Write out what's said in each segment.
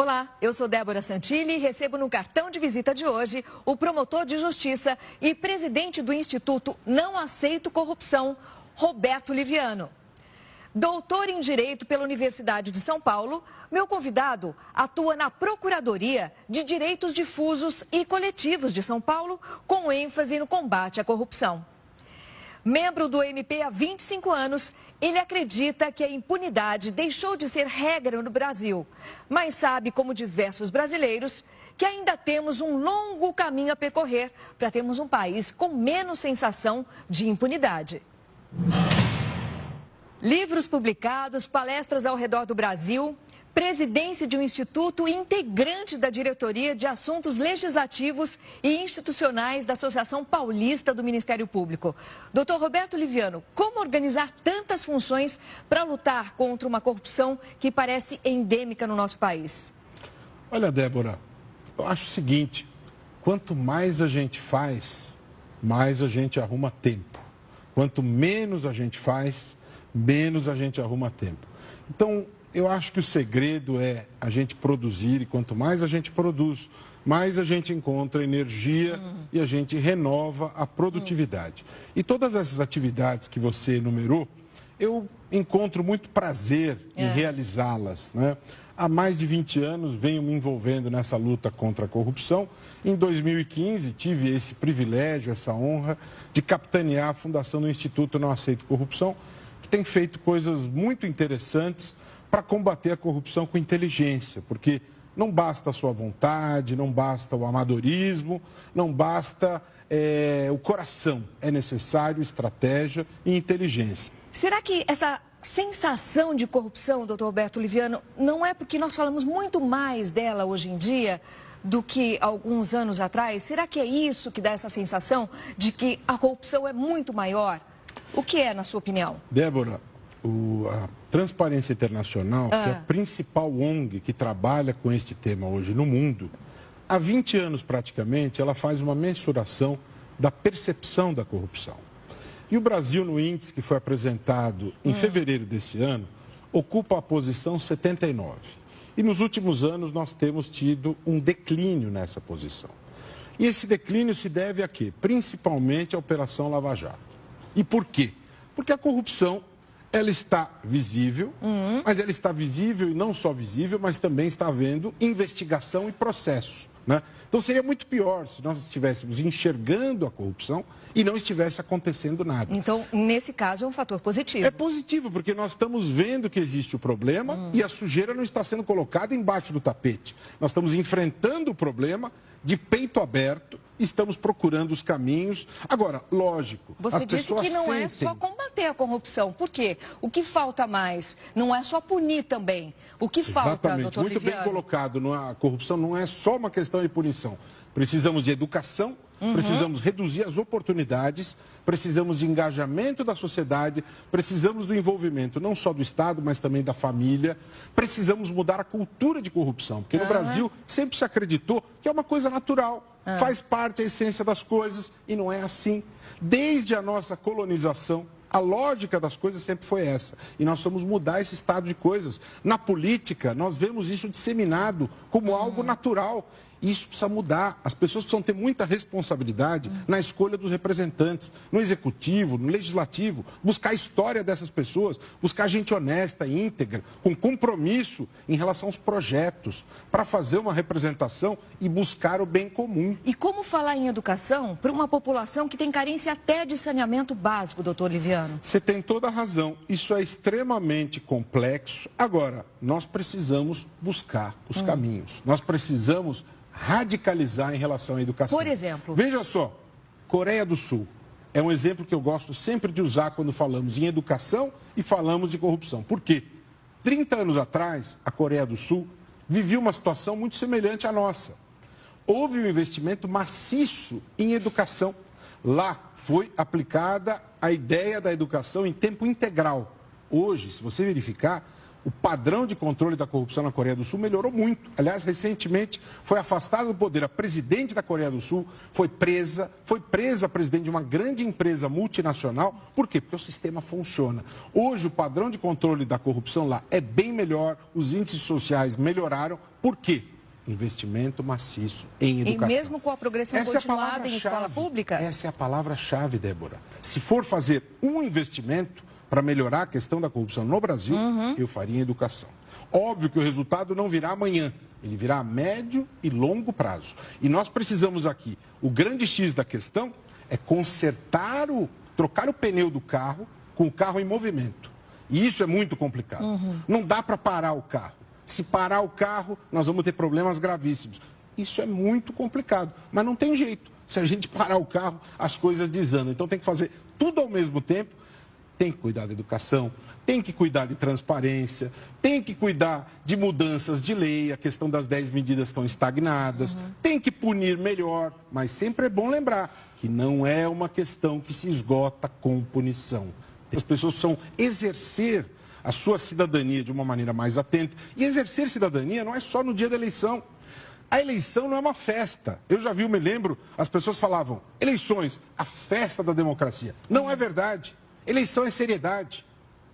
Olá, eu sou Débora Santilli e recebo no cartão de visita de hoje o promotor de justiça e presidente do Instituto Não Aceito Corrupção, Roberto Liviano. Doutor em Direito pela Universidade de São Paulo, meu convidado atua na Procuradoria de Direitos Difusos e Coletivos de São Paulo, com ênfase no combate à corrupção. Membro do MP há 25 anos, ele acredita que a impunidade deixou de ser regra no Brasil, mas sabe, como diversos brasileiros, que ainda temos um longo caminho a percorrer para termos um país com menos sensação de impunidade. Livros publicados, palestras ao redor do Brasil, presidência de um instituto e integrante da diretoria de assuntos legislativos e institucionais da Associação Paulista do Ministério Público. Doutor Roberto Liviano, como organizar tantas funções para lutar contra uma corrupção que parece endêmica no nosso país? Olha, Débora, eu acho o seguinte, quanto mais a gente faz, mais a gente arruma tempo. Quanto menos a gente faz, menos a gente arruma tempo. Então, eu acho que o segredo é a gente produzir, e quanto mais a gente produz, mais a gente encontra energia e a gente renova a produtividade. E todas essas atividades que você enumerou, eu encontro muito prazer em realizá-las, né? Há mais de 20 anos venho me envolvendo nessa luta contra a corrupção. Em 2015 tive esse privilégio, essa honra de capitanear a fundação do Instituto Não Aceito Corrupção, que tem feito coisas muito interessantes para combater a corrupção com inteligência, porque não basta a sua vontade, não basta o amadorismo, não basta o coração, é necessário estratégia e inteligência. Será que essa sensação de corrupção, doutor Roberto Liviano, não é porque nós falamos muito mais dela hoje em dia do que alguns anos atrás? Será que é isso que dá essa sensação de que a corrupção é muito maior? O que é, na sua opinião? Débora, a Transparência Internacional, que é a principal ONG que trabalha com este tema hoje no mundo, há 20 anos praticamente, ela faz uma mensuração da percepção da corrupção. E o Brasil, no índice que foi apresentado em fevereiro desse ano, ocupa a posição 79. E nos últimos anos nós temos tido um declínio nessa posição. E esse declínio se deve a quê? Principalmente à Operação Lava Jato. E por quê? Porque a corrupção, ela está visível, mas ela está visível e não só visível, mas também está havendo investigação e processo, né? Então seria muito pior se nós estivéssemos enxergando a corrupção e não estivesse acontecendo nada. Então, nesse caso, é um fator positivo. É positivo, porque nós estamos vendo que existe o problema e a sujeira não está sendo colocada embaixo do tapete. Nós estamos enfrentando o problema de peito aberto, estamos procurando os caminhos. Agora, lógico, você disse que não é só combater a corrupção. Por quê? O que falta mais? Não é só punir também. O que falta, doutor Muito Liviano? bem colocado. A corrupção não é só uma questão de punição. Precisamos de educação, precisamos reduzir as oportunidades, precisamos de engajamento da sociedade, precisamos do envolvimento não só do Estado, mas também da família. Precisamos mudar a cultura de corrupção, porque no Brasil sempre se acreditou que é uma coisa natural, faz parte, a essência das coisas, e não é assim. Desde a nossa colonização, a lógica das coisas sempre foi essa. E nós vamos mudar esse estado de coisas. Na política, nós vemos isso disseminado como algo natural. Isso precisa mudar. As pessoas precisam ter muita responsabilidade na escolha dos representantes, no executivo, no legislativo, buscar a história dessas pessoas, buscar gente honesta, íntegra, com compromisso em relação aos projetos, para fazer uma representação e buscar o bem comum. E como falar em educação para uma população que tem carência até de saneamento básico, doutor Liviano? Você tem toda a razão. Isso é extremamente complexo. Agora, nós precisamos buscar os caminhos. Nós precisamos radicalizar em relação à educação. Por exemplo? Veja só, Coreia do Sul é um exemplo que eu gosto sempre de usar quando falamos em educação e falamos de corrupção. Por quê? 30 anos atrás, a Coreia do Sul vivia uma situação muito semelhante à nossa. Houve um investimento maciço em educação. Lá foi aplicada a ideia da educação em tempo integral. Hoje, se você verificar, O padrão de controle da corrupção na Coreia do Sul melhorou muito. Aliás, recentemente foi afastada do poder a presidente da Coreia do Sul, foi presa a presidente de uma grande empresa multinacional. Por quê? Porque o sistema funciona. Hoje o padrão de controle da corrupção lá é bem melhor, os índices sociais melhoraram. Por quê? Investimento maciço em educação. E mesmo com a progressão continuada em escola pública? Essa é a palavra-chave, Débora. Se for fazer um investimento para melhorar a questão da corrupção no Brasil, eu faria em educação. Óbvio que o resultado não virá amanhã, ele virá a médio e longo prazo. E nós precisamos aqui, o grande X da questão é trocar o pneu do carro com o carro em movimento. E isso é muito complicado. Não dá para parar o carro. Se parar o carro, nós vamos ter problemas gravíssimos. Isso é muito complicado, mas não tem jeito. Se a gente parar o carro, as coisas desandam. Então tem que fazer tudo ao mesmo tempo. Tem que cuidar da educação, tem que cuidar de transparência, tem que cuidar de mudanças de lei, a questão das 10 medidas estão estagnadas, tem que punir melhor, mas sempre é bom lembrar que não é uma questão que se esgota com punição. As pessoas precisam exercer a sua cidadania de uma maneira mais atenta. E exercer cidadania não é só no dia da eleição. A eleição não é uma festa. Eu já vi, me lembro, as pessoas falavam, eleições, a festa da democracia. Não é verdade. Eleição é seriedade.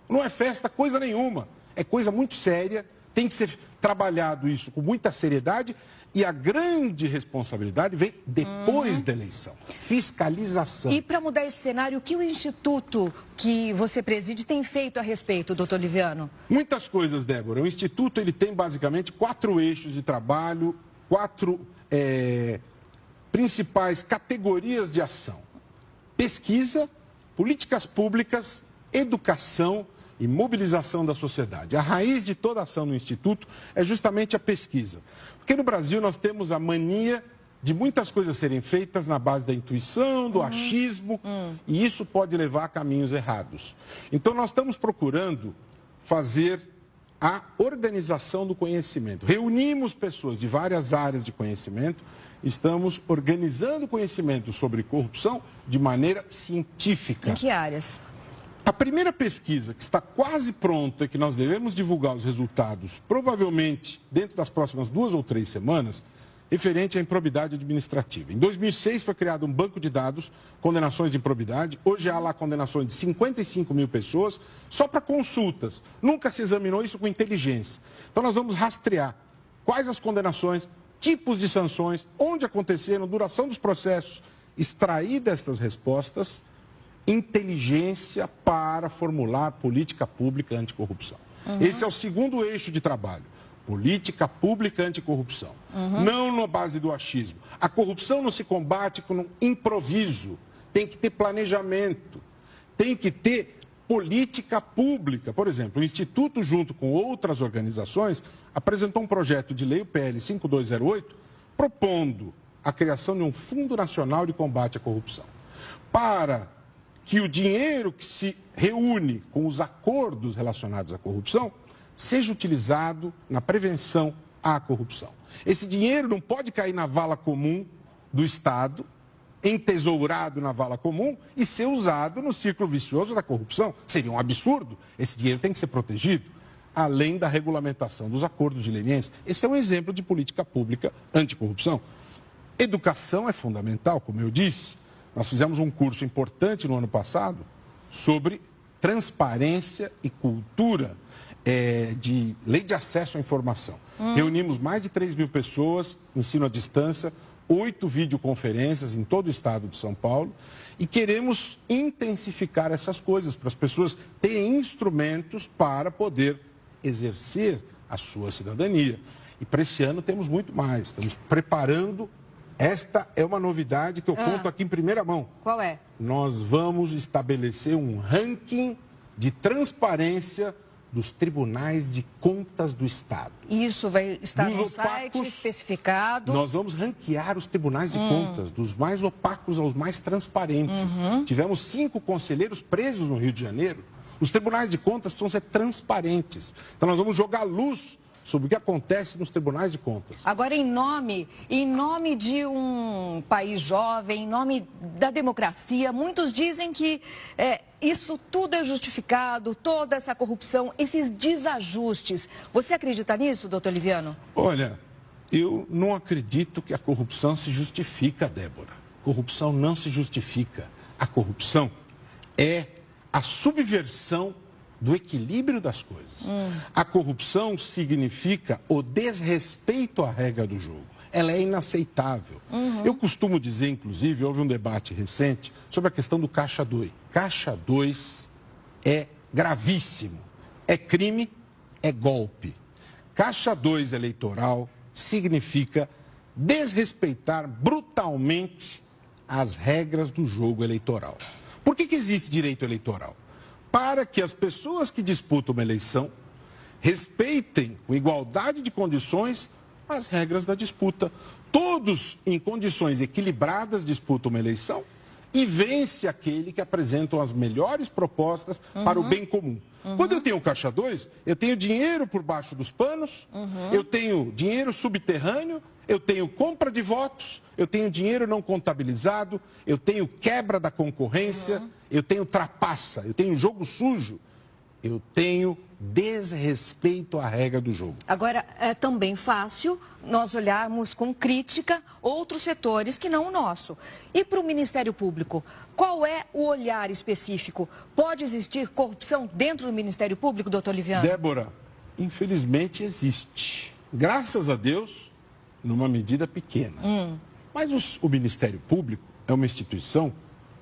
Não é festa coisa nenhuma. É coisa muito séria. Tem que ser trabalhado isso com muita seriedade. E a grande responsabilidade vem depois da eleição. Fiscalização. E para mudar esse cenário, o que o Instituto que você preside tem feito a respeito, doutor Liviano? Muitas coisas, Débora. O Instituto ele tem basicamente 4 eixos de trabalho, 4 principais categorias de ação. Pesquisa, políticas públicas, educação e mobilização da sociedade. A raiz de toda ação no Instituto é justamente a pesquisa. Porque no Brasil nós temos a mania de muitas coisas serem feitas na base da intuição, do achismo, e isso pode levar a caminhos errados. Então nós estamos procurando fazer a organização do conhecimento. Reunimos pessoas de várias áreas de conhecimento, estamos organizando conhecimento sobre corrupção de maneira científica. Em que áreas? A primeira pesquisa, que está quase pronta e que nós devemos divulgar os resultados, provavelmente dentro das próximas 2 ou 3 semanas, referente à improbidade administrativa. Em 2006 foi criado um banco de dados, condenações de improbidade. Hoje há lá condenações de 55 mil pessoas, só para consultas. Nunca se examinou isso com inteligência. Então nós vamos rastrear quais as condenações, tipos de sanções, onde aconteceram, duração dos processos, extrair destas respostas inteligência para formular política pública anticorrupção. Esse é o segundo eixo de trabalho. Política pública anticorrupção. Não na base do achismo. A corrupção não se combate com um improviso. Tem que ter planejamento. Tem que ter política pública. Por exemplo, o Instituto, junto com outras organizações, apresentou um projeto de lei, o PL 5208, propondo a criação de um Fundo Nacional de Combate à Corrupção. Para que o dinheiro que se reúne com os acordos relacionados à corrupção seja utilizado na prevenção à corrupção. Esse dinheiro não pode cair na vala comum do Estado, entesourado na vala comum e ser usado no círculo vicioso da corrupção. Seria um absurdo. Esse dinheiro tem que ser protegido, além da regulamentação dos acordos de leniência. Esse é um exemplo de política pública anticorrupção. Educação é fundamental, como eu disse. Nós fizemos um curso importante no ano passado sobre transparência e cultura de lei de acesso à informação. Reunimos mais de 3 mil pessoas, ensino à distância, 8 videoconferências em todo o estado de São Paulo e queremos intensificar essas coisas para as pessoas terem instrumentos para poder exercer a sua cidadania. E para esse ano temos muito mais, estamos preparando. Esta é uma novidade que eu conto aqui em primeira mão. Qual é? Nós vamos estabelecer um ranking de transparência dos tribunais de contas do Estado. Isso vai estar no site especificado? Nós vamos ranquear os tribunais de contas, dos mais opacos aos mais transparentes. Tivemos 5 conselheiros presos no Rio de Janeiro. Os tribunais de contas precisam ser transparentes. Então nós vamos jogar luz sobre o que acontece nos tribunais de contas. Agora, em nome de um país jovem, em nome da democracia, muitos dizem que isso tudo é justificado, toda essa corrupção, esses desajustes. Você acredita nisso, doutor Liviano? Olha, eu não acredito que a corrupção se justifica, Débora. Corrupção não se justifica. A corrupção é a subversão do equilíbrio das coisas. A corrupção significa o desrespeito à regra do jogo. Ela é inaceitável. Eu costumo dizer, inclusive, houve um debate recente sobre a questão do Caixa 2. Caixa 2 é gravíssimo. É crime, é golpe. Caixa 2 eleitoral significa desrespeitar brutalmente as regras do jogo eleitoral. Por que existe direito eleitoral? Para que as pessoas que disputam uma eleição respeitem, com igualdade de condições, as regras da disputa. Todos, em condições equilibradas, disputam uma eleição e vence aquele que apresenta as melhores propostas para o bem comum. Quando eu tenho o Caixa 2, eu tenho dinheiro por baixo dos panos, eu tenho dinheiro subterrâneo, eu tenho compra de votos, eu tenho dinheiro não contabilizado, eu tenho quebra da concorrência, eu tenho trapaça, eu tenho jogo sujo, eu tenho desrespeito à regra do jogo. Agora, é também fácil nós olharmos com crítica outros setores que não o nosso. E para o Ministério Público, qual é o olhar específico? Pode existir corrupção dentro do Ministério Público, doutor Liviano? Débora, infelizmente existe. Graças a Deus, numa medida pequena. Mas o Ministério Público é uma instituição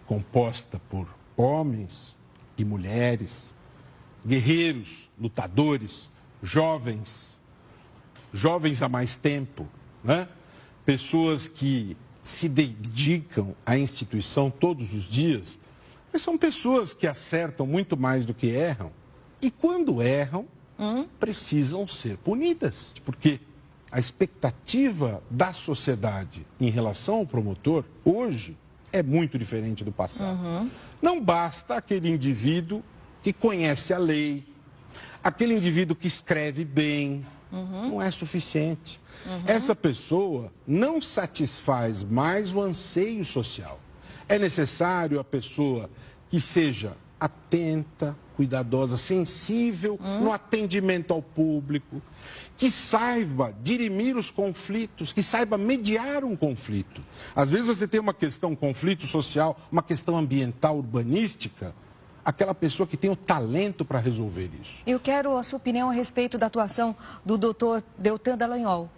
composta por homens e mulheres, guerreiros, lutadores, jovens há mais tempo, né? Pessoas que se dedicam à instituição todos os dias, mas são pessoas que acertam muito mais do que erram e quando erram, precisam ser punidas, porque a expectativa da sociedade em relação ao promotor, hoje, é muito diferente do passado. Não basta aquele indivíduo que conhece a lei, aquele indivíduo que escreve bem, não é suficiente. Essa pessoa não satisfaz mais o anseio social. É necessário a pessoa que seja atenta, cuidadosa, sensível no atendimento ao público, que saiba dirimir os conflitos, que saiba mediar um conflito. Às vezes você tem uma questão, um conflito social, uma questão ambiental, urbanística, aquela pessoa que tem o talento para resolver isso. Eu quero a sua opinião a respeito da atuação do doutor Deltan Dallagnol.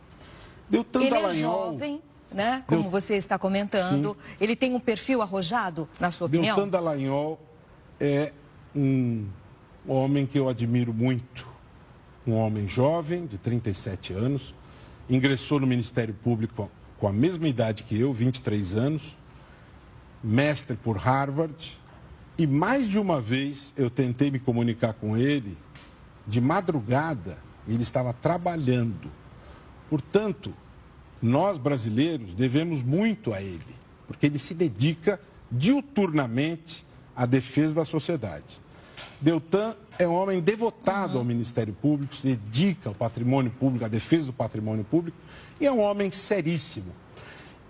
Ele é jovem, né? Como você está comentando. Sim. Ele tem um perfil arrojado, na sua opinião? Deltan Dallagnol é um homem que eu admiro muito. Um homem jovem, de 37 anos, ingressou no Ministério Público com a mesma idade que eu, 23 anos, mestre por Harvard, e mais de uma vez eu tentei me comunicar com ele de madrugada, e ele estava trabalhando. Portanto, nós brasileiros devemos muito a ele, porque ele se dedica diuturnamente à defesa da sociedade. Deltan é um homem devotado ao Ministério Público, se dedica ao patrimônio público, à defesa do patrimônio público, e é um homem seríssimo.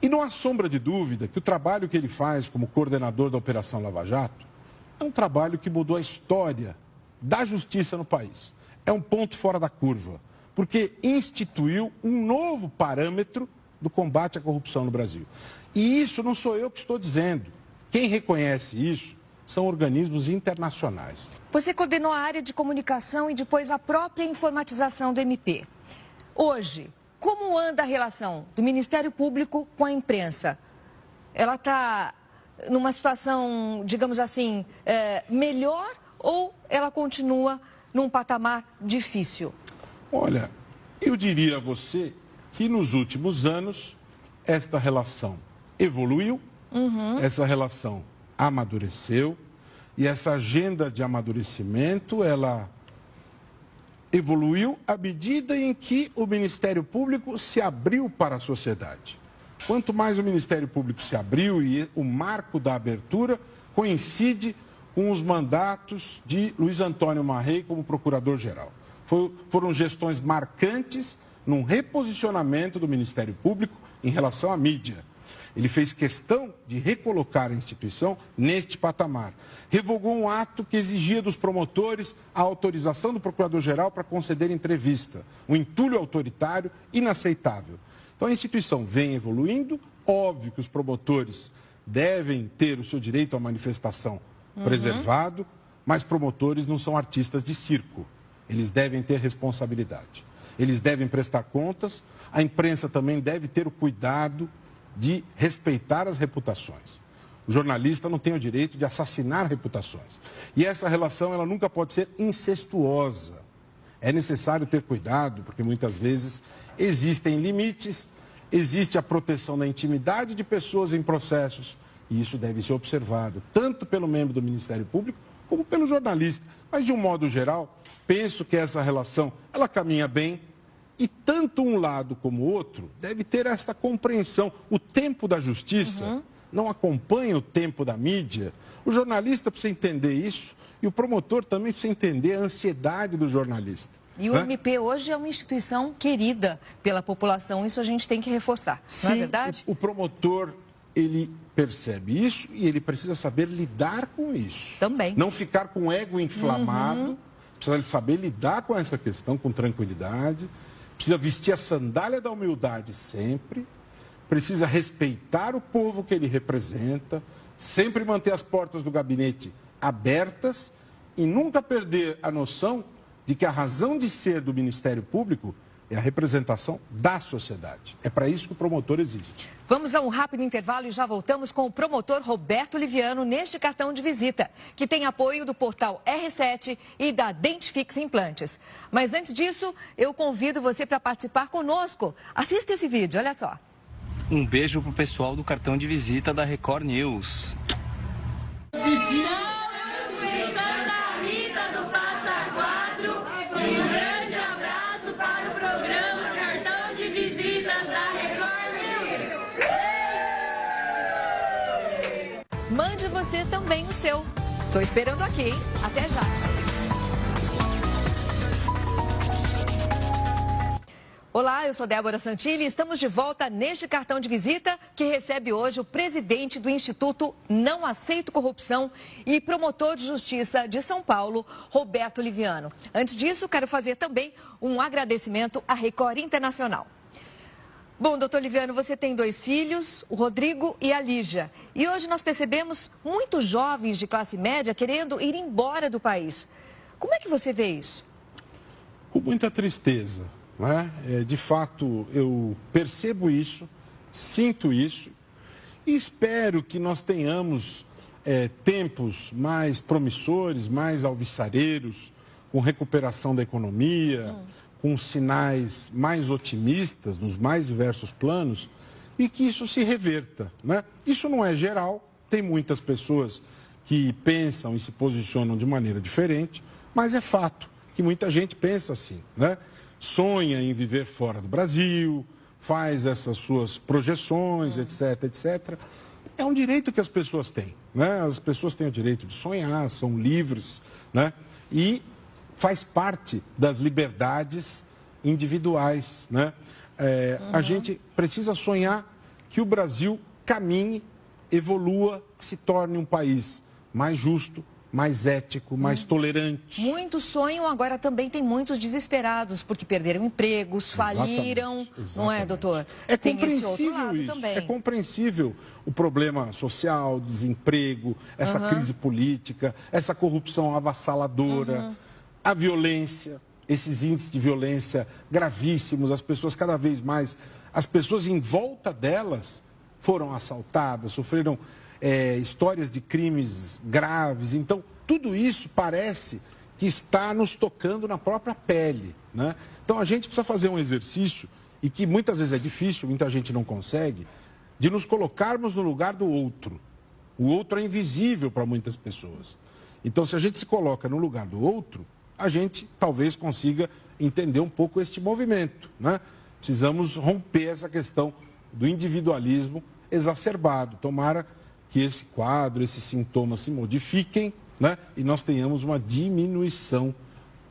E não há sombra de dúvida que o trabalho que ele faz como coordenador da Operação Lava Jato é um trabalho que mudou a história da justiça no país. É um ponto fora da curva, porque instituiu um novo parâmetro do combate à corrupção no Brasil. E isso não sou eu que estou dizendo. Quem reconhece isso são organismos internacionais. Você coordenou a área de comunicação e depois a própria informatização do MP. Hoje, como anda a relação do Ministério Público com a imprensa? Ela está numa situação, digamos assim, melhor ou ela continua num patamar difícil? Olha, eu diria a você que nos últimos anos esta relação evoluiu, essa relação amadureceu e essa agenda de amadurecimento, ela evoluiu à medida em que o Ministério Público se abriu para a sociedade. Quanto mais o Ministério Público se abriu e o marco da abertura coincide com os mandatos de Luiz Antônio Marrei como procurador-geral. Foram gestões marcantes num reposicionamento do Ministério Público em relação à mídia. Ele fez questão de recolocar a instituição neste patamar. Revogou um ato que exigia dos promotores a autorização do procurador-geral para conceder entrevista. Um entulho autoritário inaceitável. Então, a instituição vem evoluindo. Óbvio que os promotores devem ter o seu direito à manifestação preservado, mas promotores não são artistas de circo. Eles devem ter responsabilidade. Eles devem prestar contas. A imprensa também deve ter o cuidado de respeitar as reputações. O jornalista não tem o direito de assassinar reputações. E essa relação, ela nunca pode ser incestuosa. É necessário ter cuidado, porque muitas vezes existem limites, existe a proteção da intimidade de pessoas em processos, e isso deve ser observado, tanto pelo membro do Ministério Público, como pelo jornalista. Mas, de um modo geral, penso que essa relação, ela caminha bem, e tanto um lado como o outro deve ter esta compreensão. O tempo da justiça não acompanha o tempo da mídia. O jornalista precisa entender isso e o promotor também precisa entender a ansiedade do jornalista. E o MP hoje é uma instituição querida pela população, isso a gente tem que reforçar, não é verdade? O promotor, ele percebe isso e ele precisa saber lidar com isso. Também. Não ficar com o ego inflamado, precisa saber lidar com essa questão com tranquilidade. Precisa vestir a sandália da humildade sempre, precisa respeitar o povo que ele representa, sempre manter as portas do gabinete abertas e nunca perder a noção de que a razão de ser do Ministério Público é a representação da sociedade. É para isso que o promotor existe. Vamos a um rápido intervalo e já voltamos com o promotor Roberto Liviano neste cartão de visita, que tem apoio do portal R7 e da Dentifix Implantes. Mas antes disso, eu convido você para participar conosco. Assista esse vídeo, olha só. Um beijo pro pessoal do cartão de visita da Record News. Mande você também o seu. Tô esperando aqui, hein? Até já. Olá, eu sou Débora Santilli e estamos de volta neste cartão de visita que recebe hoje o presidente do Instituto Não Aceito Corrupção e promotor de justiça de São Paulo, Roberto Liviano. Antes disso, quero fazer também um agradecimento à Record Internacional. Bom, doutor Liviano, você tem 2 filhos, o Rodrigo e a Lígia. E hoje nós percebemos muitos jovens de classe média querendo ir embora do país. Como é que você vê isso? Com muita tristeza, né? De fato, eu percebo isso, sinto isso e espero que nós tenhamos tempos mais promissores, mais alvissareiros, com recuperação da economia, com sinais mais otimistas nos mais diversos planos e que isso se reverta, né? Isso não é geral, tem muitas pessoas que pensam e se posicionam de maneira diferente, mas é fato que muita gente pensa assim, né? Sonha em viver fora do Brasil, faz essas suas projeções, etc, etc. É um direito que as pessoas têm, né? As pessoas têm o direito de sonhar, são livres, né? E faz parte das liberdades individuais, né? A gente precisa sonhar que o Brasil caminhe, evolua, se torne um país mais justo, mais ético, mais tolerante. Muitos sonham, agora também tem muitos desesperados, porque perderam empregos, faliram, não é, doutor? É tem esse outro compreensível lado isso, também. é compreensível o problema social, desemprego, essa crise política, essa corrupção avassaladora, a violência, esses índices de violência gravíssimos, as pessoas cada vez mais, as pessoas em volta delas foram assaltadas, sofreram histórias de crimes graves. Então, tudo isso parece que está nos tocando na própria pele, né? Então, a gente precisa fazer um exercício, e que muitas vezes é difícil, muita gente não consegue, de nos colocarmos no lugar do outro. O outro é invisível para muitas pessoas. Então, se a gente se coloca no lugar do outro, a gente talvez consiga entender um pouco este movimento, né? Precisamos romper essa questão do individualismo exacerbado. Tomara que esse quadro, esses sintomas se modifiquem, né? E nós tenhamos uma diminuição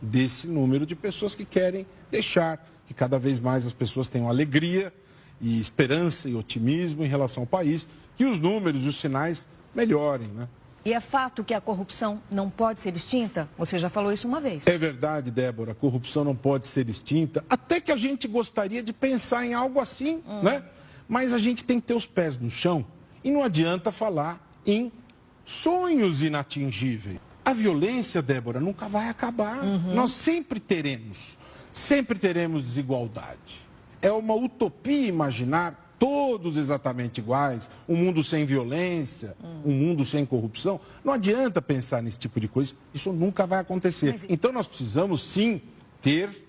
desse número de pessoas que querem deixar que cada vez mais as pessoas tenham alegria e esperança e otimismo em relação ao país, que os números e os sinais melhorem, né? E é fato que a corrupção não pode ser extinta? Você já falou isso uma vez. É verdade, Débora, a corrupção não pode ser extinta, até que a gente gostaria de pensar em algo assim, né? Mas a gente tem que ter os pés no chão e não adianta falar em sonhos inatingíveis. A violência, Débora, nunca vai acabar. Nós sempre teremos desigualdade. É uma utopia imaginar todos exatamente iguais, um mundo sem violência, um mundo sem corrupção. Não adianta pensar nesse tipo de coisa, isso nunca vai acontecer. Então nós precisamos sim ter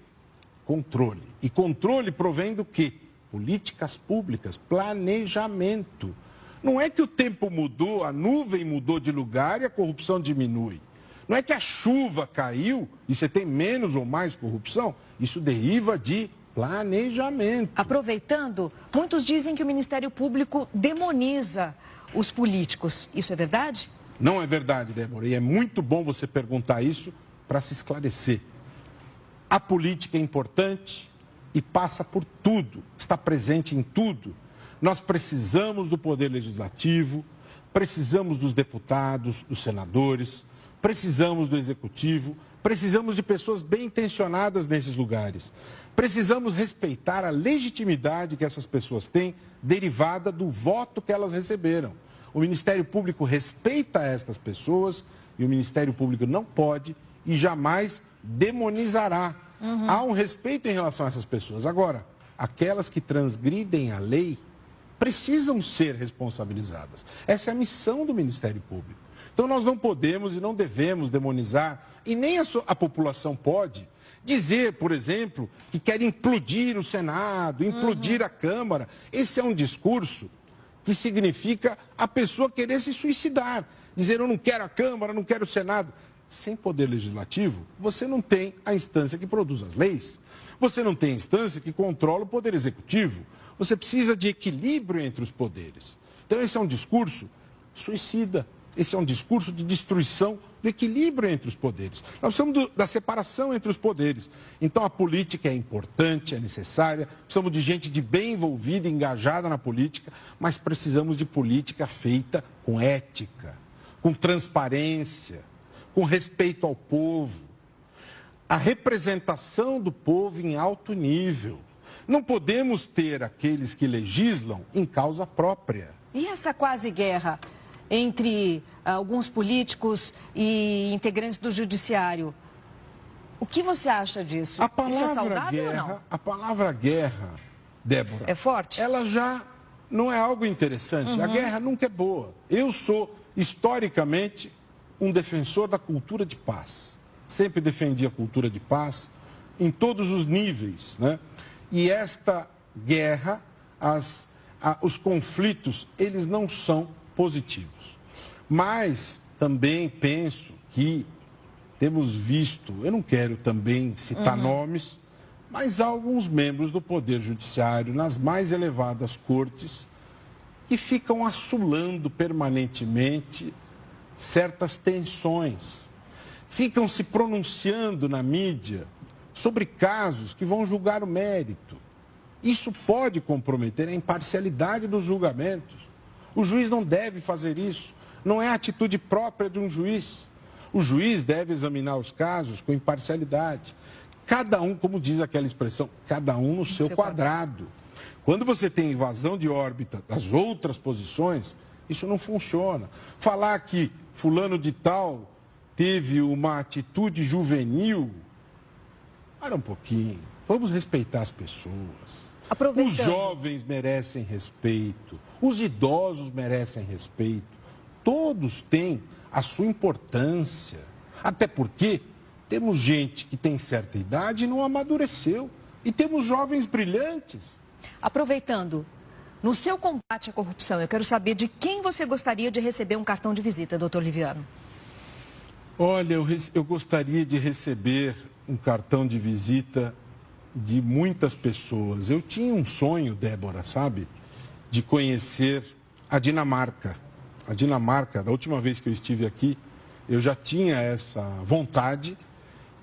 controle. E controle provém do quê? Políticas públicas, planejamento. Não é que o tempo mudou, a nuvem mudou de lugar e a corrupção diminui. Não é que a chuva caiu e você tem menos ou mais corrupção. Isso deriva de planejamento. Aproveitando, muitos dizem que o Ministério Público demoniza os políticos. Isso é verdade? Não é verdade, Débora. E é muito bom você perguntar isso para se esclarecer. A política é importante e passa por tudo, está presente em tudo. Nós precisamos do Poder Legislativo, precisamos dos deputados, dos senadores, precisamos do Executivo, precisamos de pessoas bem intencionadas nesses lugares. Precisamos respeitar a legitimidade que essas pessoas têm, derivada do voto que elas receberam. O Ministério Público respeita estas pessoas e o Ministério Público não pode e jamais demonizará. Há um respeito em relação a essas pessoas. Agora, aquelas que transgridem a lei precisam ser responsabilizadas. Essa é a missão do Ministério Público. Então, nós não podemos e não devemos demonizar, e nem a população pode dizer, por exemplo, que quer implodir o Senado, implodir a Câmara. Esse é um discurso que significa a pessoa querer se suicidar. Dizer, eu não quero a Câmara, não quero o Senado. Sem poder legislativo, você não tem a instância que produz as leis. Você não tem a instância que controla o poder executivo. Você precisa de equilíbrio entre os poderes. Então, esse é um discurso suicida. Esse é um discurso de destruição do equilíbrio entre os poderes. Nós precisamos da separação entre os poderes. Então, a política é importante, é necessária. Precisamos de gente de bem envolvida, engajada na política, mas precisamos de política feita com ética, com transparência, com respeito ao povo. A representação do povo em alto nível. Não podemos ter aqueles que legislam em causa própria. E essa quase guerra entre alguns políticos e integrantes do judiciário? O que você acha disso? Isso é saudável ou não? A palavra guerra, Débora, é forte? Ela já não é algo interessante. A guerra nunca é boa. Eu sou, historicamente, um defensor da cultura de paz. Sempre defendi a cultura de paz em todos os níveis, né? E esta guerra, os conflitos, eles não são positivos. Mas também penso que temos visto, eu não quero também citar nomes, mas há alguns membros do Poder Judiciário, nas mais elevadas cortes, que ficam assolando permanentemente certas tensões. Ficam se pronunciando na mídia sobre casos que vão julgar o mérito. Isso pode comprometer a imparcialidade dos julgamentos. O juiz não deve fazer isso. Não é a atitude própria de um juiz. O juiz deve examinar os casos com imparcialidade. Cada um, como diz aquela expressão, cada um no seu quadrado. Quando você tem invasão de órbita das outras posições, isso não funciona. Falar que fulano de tal teve uma atitude juvenil, para um pouquinho, vamos respeitar as pessoas. Os jovens merecem respeito, os idosos merecem respeito, todos têm a sua importância, até porque temos gente que tem certa idade e não amadureceu, e temos jovens brilhantes. Aproveitando, no seu combate à corrupção, eu quero saber de quem você gostaria de receber um cartão de visita, doutor Liviano. Olha, eu gostaria de receber um cartão de visita de muitas pessoas. Eu tinha um sonho, Débora, sabe, de conhecer a Dinamarca. A Dinamarca, da última vez que eu estive aqui, eu já tinha essa vontade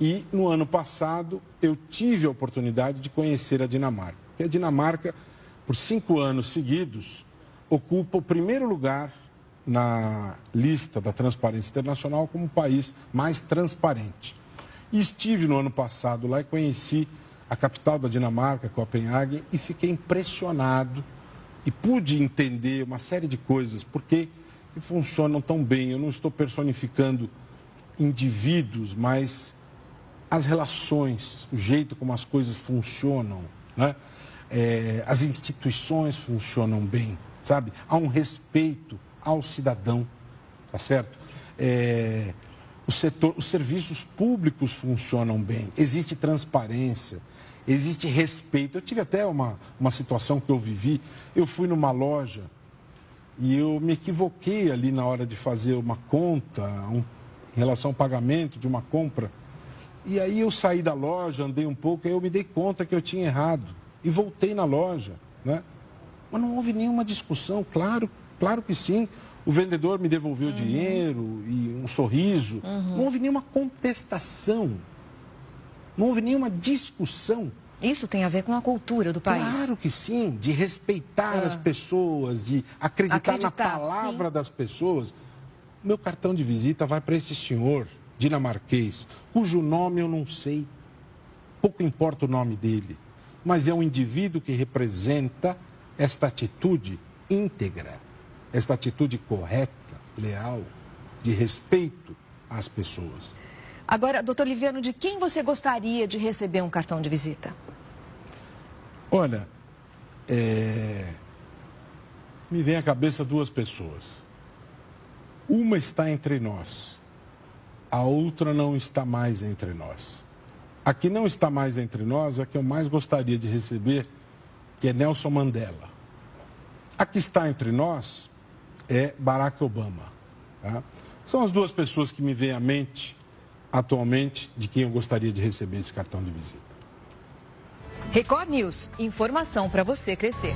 E no ano passado eu tive a oportunidade de conhecer a Dinamarca. Porque a Dinamarca, por 5 anos seguidos, ocupa o primeiro lugar na lista da Transparência Internacional como o país mais transparente. E estive no ano passado lá e conheci a capital da Dinamarca, Copenhague, e fiquei impressionado e pude entender uma série de coisas, porque funcionam tão bem. Eu não estou personificando indivíduos, mas as relações, o jeito como as coisas funcionam, né? As instituições funcionam bem, sabe? Há um respeito ao cidadão, tá certo? Os serviços públicos funcionam bem, existe transparência, existe respeito. Eu tive até uma situação que eu vivi, eu fui numa loja e eu me equivoquei ali na hora de fazer uma conta, em relação ao pagamento de uma compra. E aí eu saí da loja, andei um pouco, aí eu me dei conta que eu tinha errado e voltei na loja, né? Mas não houve nenhuma discussão, claro que sim. O vendedor me devolveu o dinheiro e um sorriso. Não houve nenhuma contestação, não houve nenhuma discussão. Isso tem a ver com a cultura do país. Claro que sim, de respeitar as pessoas, de acreditar na palavra das pessoas. Meu cartão de visita vai para esse senhor dinamarquês, cujo nome eu não sei, pouco importa o nome dele, mas é um indivíduo que representa esta atitude íntegra, esta atitude correta, leal, de respeito às pessoas. Agora, doutor Liviano, de quem você gostaria de receber um cartão de visita? Olha, me vem à cabeça 2 pessoas. Uma está entre nós, a outra não está mais entre nós. A que não está mais entre nós é a que eu mais gostaria de receber, que é Nelson Mandela. A que está entre nós é Barack Obama. Tá? São as 2 pessoas que me vêm à mente atualmente de quem eu gostaria de receber esse cartão de visita. Record News, informação para você crescer.